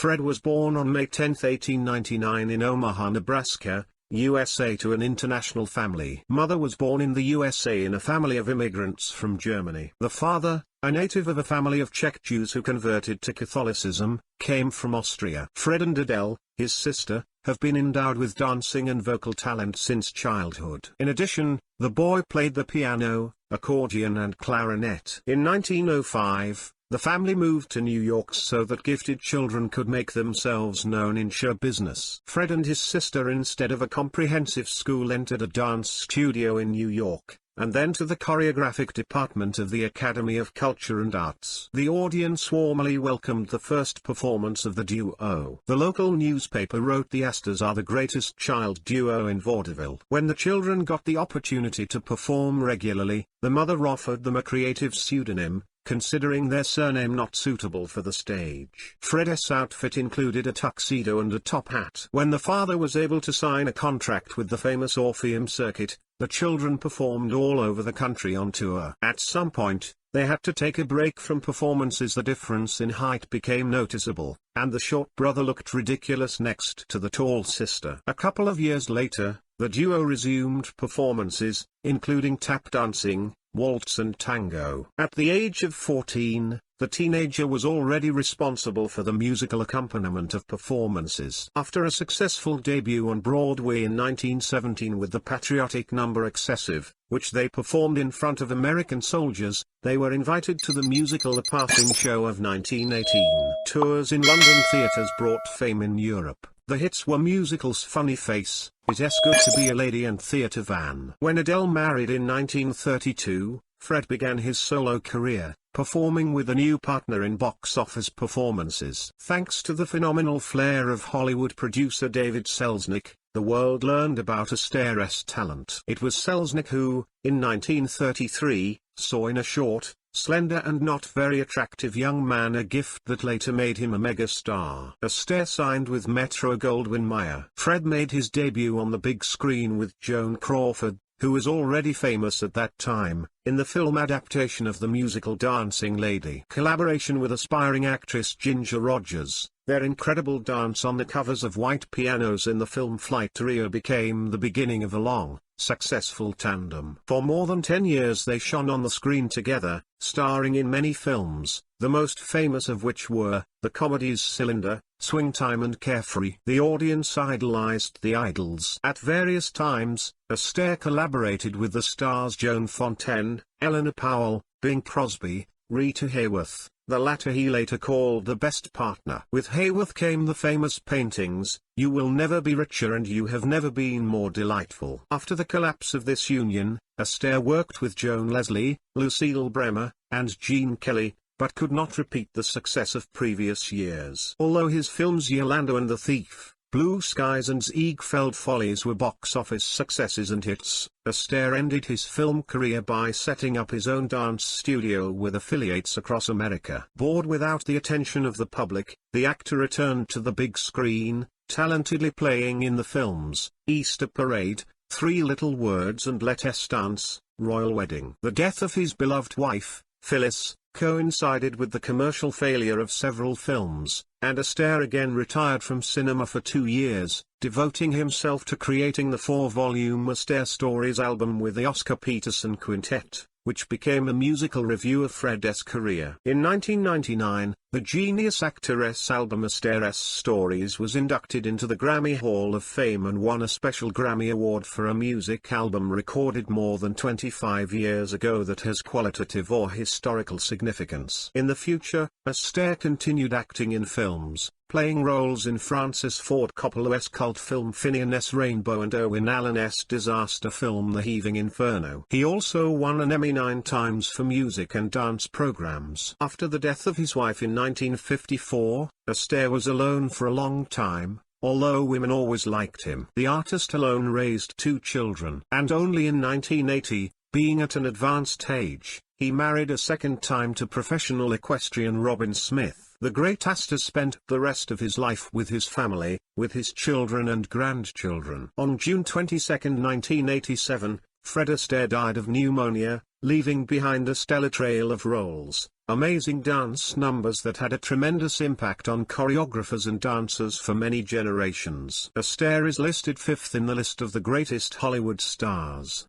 Fred was born on May 10, 1899 in Omaha, Nebraska, USA to an international family. Mother was born in the USA in a family of immigrants from Germany. The father, a native of a family of Czech Jews who converted to Catholicism, came from Austria. Fred and Adele, his sister, have been endowed with dancing and vocal talent since childhood. In addition, the boy played the piano, accordion and clarinet. In 1905, the family moved to New York so that gifted children could make themselves known in show business. Fred and his sister, instead of a comprehensive school, entered a dance studio in New York, and then to the choreographic department of the Academy of Culture and Arts. The audience warmly welcomed the first performance of the duo. The local newspaper wrote the Astors are the greatest child duo in vaudeville. When the children got the opportunity to perform regularly, the mother offered them a creative pseudonym, considering their surname not suitable for the stage. Fred's outfit included a tuxedo and a top hat. When the father was able to sign a contract with the famous Orpheum circuit, the children performed all over the country on tour. At some point, they had to take a break from performances. The difference in height became noticeable, and the short brother looked ridiculous next to the tall sister. A couple of years later, the duo resumed performances, including tap dancing, waltz and tango. At the age of 14, the teenager was already responsible for the musical accompaniment of performances. After a successful debut on Broadway in 1917 with the patriotic number Excessive, which they performed in front of American soldiers, they were invited to the musical The Passing Show of 1918. Tours in London theatres brought fame in Europe. The hits were musicals Funny Face, It's Good to Be a Lady and Theatre Van. When Adele married in 1932, Fred began his solo career, performing with a new partner in box office performances. Thanks to the phenomenal flair of Hollywood producer David Selznick, the world learned about ASTAIRE's talent. It was Selznick who, in 1933, saw in a short, slender and not very attractive young man a gift that later made him a megastar. Astaire signed with Metro-Goldwyn-Mayer. Fred made his debut on the big screen with Joan Crawford, who was already famous at that time, in the film adaptation of the musical Dancing Lady. Collaboration with aspiring actress Ginger Rogers, their incredible dance on the covers of white pianos in the film Flight to Rio became the beginning of a long, successful tandem. For more than 10 years they shone on the screen together, starring in many films, the most famous of which were the comedies Cylinder, Swing Time and Carefree. The audience idolized the idols. At various times, Astaire collaborated with the stars Joan Fontaine, Eleanor Powell, Bing Crosby, Rita Hayworth, the latter he later called the best partner. With Hayworth came the famous paintings, You Will Never Be Richer and You Have Never Been More Delightful. After the collapse of this union, Astaire worked with Joan Leslie, Lucille Bremer, and Gene Kelly, but could not repeat the success of previous years. Although his films Yolanda and the Thief, Blue Skies and Ziegfeld Follies were box office successes and hits, Astaire ended his film career by setting up his own dance studio with affiliates across America. Bored without the attention of the public, the actor returned to the big screen, talentedly playing in the films Easter Parade, Three Little Words and Let Us Dance, Royal Wedding. The death of his beloved wife, Phyllis, coincided with the commercial failure of several films, and Astaire again retired from cinema for 2 years, devoting himself to creating the 4-volume Astaire Stories album with the Oscar Peterson Quintet, which became a musical review of Fred's career. In 1999, the Genius Actress album Astaire's Stories was inducted into the Grammy Hall of Fame and won a special Grammy Award for a music album recorded more than 25 years ago that has qualitative or historical significance. In the future, Astaire continued acting in films, playing roles in Francis Ford Coppola's cult film Phineas Rainbow and Owen Allen's disaster film The Heaving Inferno. He also won an Emmy 9 times for music and dance programs. After the death of his wife in 1954, Astaire was alone for a long time, although women always liked him. The artist alone raised 2 children. And only in 1980, being at an advanced age, he married a second time to professional equestrian Robin Smith. The great Astor spent the rest of his life with his family, with his children and grandchildren. On June 22, 1987, Fred Astaire died of pneumonia, leaving behind a stellar trail of roles, Amazing dance numbers that had a tremendous impact on choreographers and dancers for many generations. Astaire is listed fifth in the list of the greatest Hollywood stars.